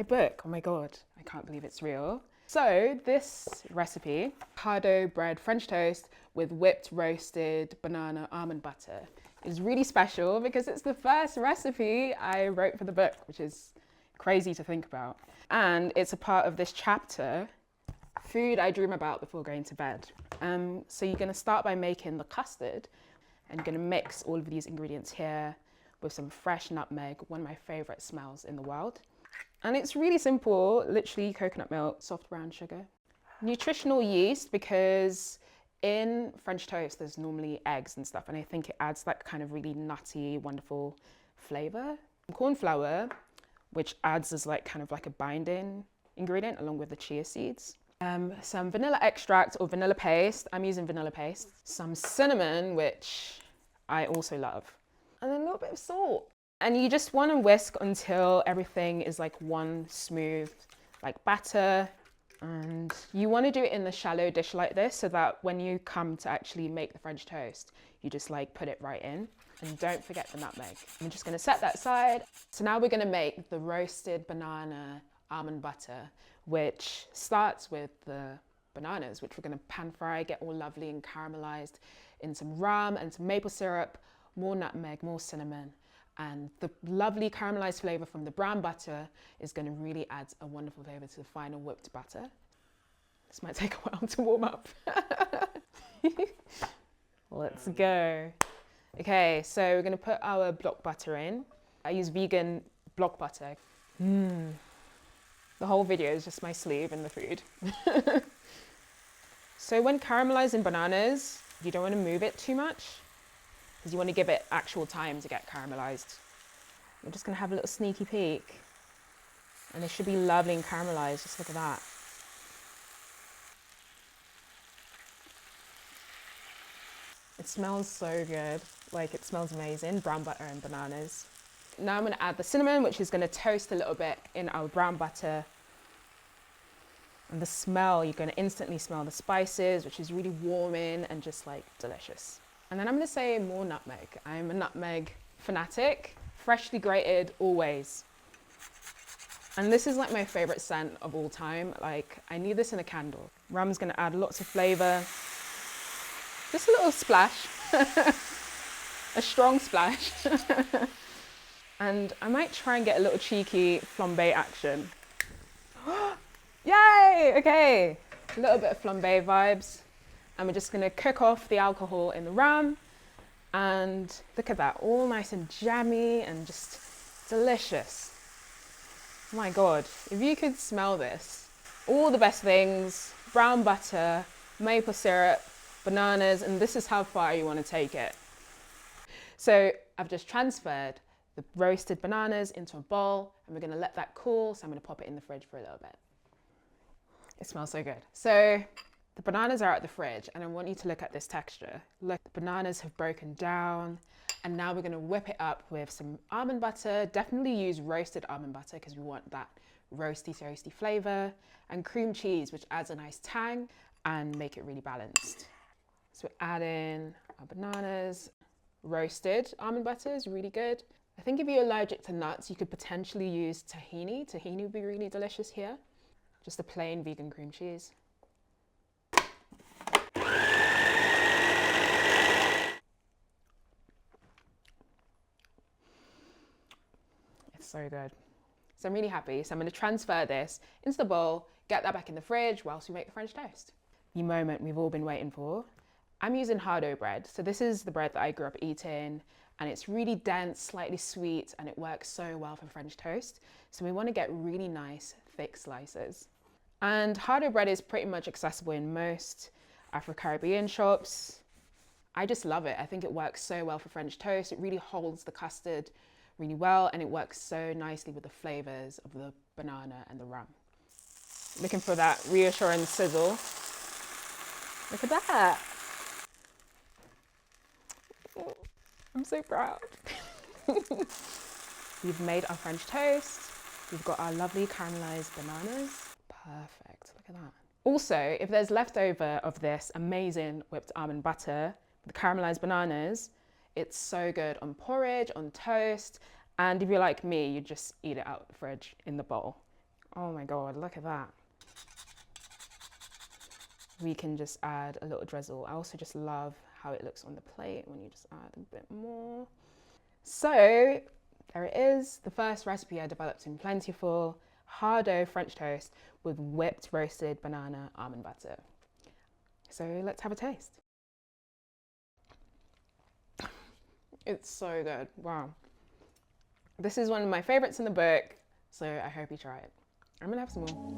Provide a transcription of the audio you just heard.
my book. Oh my God, I can't believe it's real. So this recipe, Hardough bread French toast with whipped roasted banana almond butter, is really special because it's the first recipe I wrote for the book, which is crazy to think about. And it's a part of this chapter, Food I Dream About Before Going to Bed. So you're gonna start by making the custard, and you're gonna mix all of these ingredients here with some fresh nutmeg, one of my favorite smells in the world. And it's really simple, literally coconut milk, soft brown sugar. Nutritional yeast, because in French toast, there's normally eggs and stuff, and I think it adds that kind of really nutty, wonderful flavor. Corn flour, which adds as like kind of like a binding ingredient along with the chia seeds. Some vanilla extract or vanilla paste. I'm using vanilla paste. Some cinnamon, which I also love. And then a little bit of salt. And you just want to whisk until everything is like one smooth like batter. And you want to do it in the shallow dish like this so that when you come to actually make the French toast, you just like put it right in. And don't forget the nutmeg. I'm just going to set that aside. So now we're going to make the roasted banana almond butter, which starts with the bananas, which we're going to pan fry, get all lovely and caramelized in some rum and some maple syrup, more nutmeg, more cinnamon. And the lovely caramelized flavor from the brown butter is going to really add a wonderful flavor to the final whipped batter. This might take a while to warm up. Let's go. Okay, so we're going to put our block butter in. I use vegan block butter. The whole video is just my sleeve and the food. So when caramelizing bananas, you don't want to move it too much, because you want to give it actual time to get caramelized. We're just going to have a little sneaky peek. And they should be lovely and caramelized. Just look at that. It smells so good. Like, it smells amazing. Brown butter and bananas. Now I'm going to add the cinnamon, which is going to toast a little bit in our brown butter. And the smell, you're going to instantly smell the spices, which is really warming and just like delicious. And then I'm going to say more nutmeg. I'm a nutmeg fanatic, freshly grated always. And this is like my favorite scent of all time. Like, I need this in a candle. Rum's going to add lots of flavor. Just a little splash, a strong splash. And I might try and get a little cheeky flambe action. Yay, okay. A little bit of flambe vibes. And we're just gonna cook off the alcohol in the rum. And look at that, all nice and jammy and just delicious. Oh my God, if you could smell this. All the best things, brown butter, maple syrup, bananas, and this is how far you want to take it. So I've just transferred the roasted bananas into a bowl, and we're going to let that cool. So I'm going to pop it in the fridge for a little bit. It smells so good. So the bananas are out the fridge, and I want you to look at this texture. Look, the bananas have broken down, and now we're going to whip it up with some almond butter. Definitely use roasted almond butter because we want that roasty, toasty flavor, and cream cheese, which adds a nice tang and make it really balanced. So we're adding our bananas. Roasted almond butter is really good. I think if you're allergic to nuts, you could potentially use tahini. Tahini would be really delicious here. Just a plain vegan cream cheese. It's so good. So I'm really happy. So I'm going to transfer this into the bowl, get that back in the fridge whilst we make the French toast. The moment we've all been waiting for. I'm using Hardough bread. So this is the bread that I grew up eating, and it's really dense, slightly sweet, and it works so well for French toast. So we want to get really nice, thick slices. And Hardough bread is pretty much accessible in most Afro-Caribbean shops. I just love it. I think it works so well for French toast. It really holds the custard really well, and it works so nicely with the flavors of the banana and the rum. Looking for that reassuring sizzle. Look at that. I'm so proud. We've made our French toast. We've got our lovely caramelized bananas. Perfect, look at that. Also, if there's leftover of this amazing whipped almond butter with caramelized bananas, it's so good on porridge, on toast, and if you're like me, you just eat it out of the fridge in the bowl. Oh my God, look at that. We can just add a little drizzle. I also just love how it looks on the plate when you just add a bit more. So there it is, the first recipe I developed in Plentiful, Hardough French toast with whipped roasted banana almond butter. So let's have a taste. It's so good, wow. This is one of my favorites in the book, so I hope you try it. I'm gonna have some more.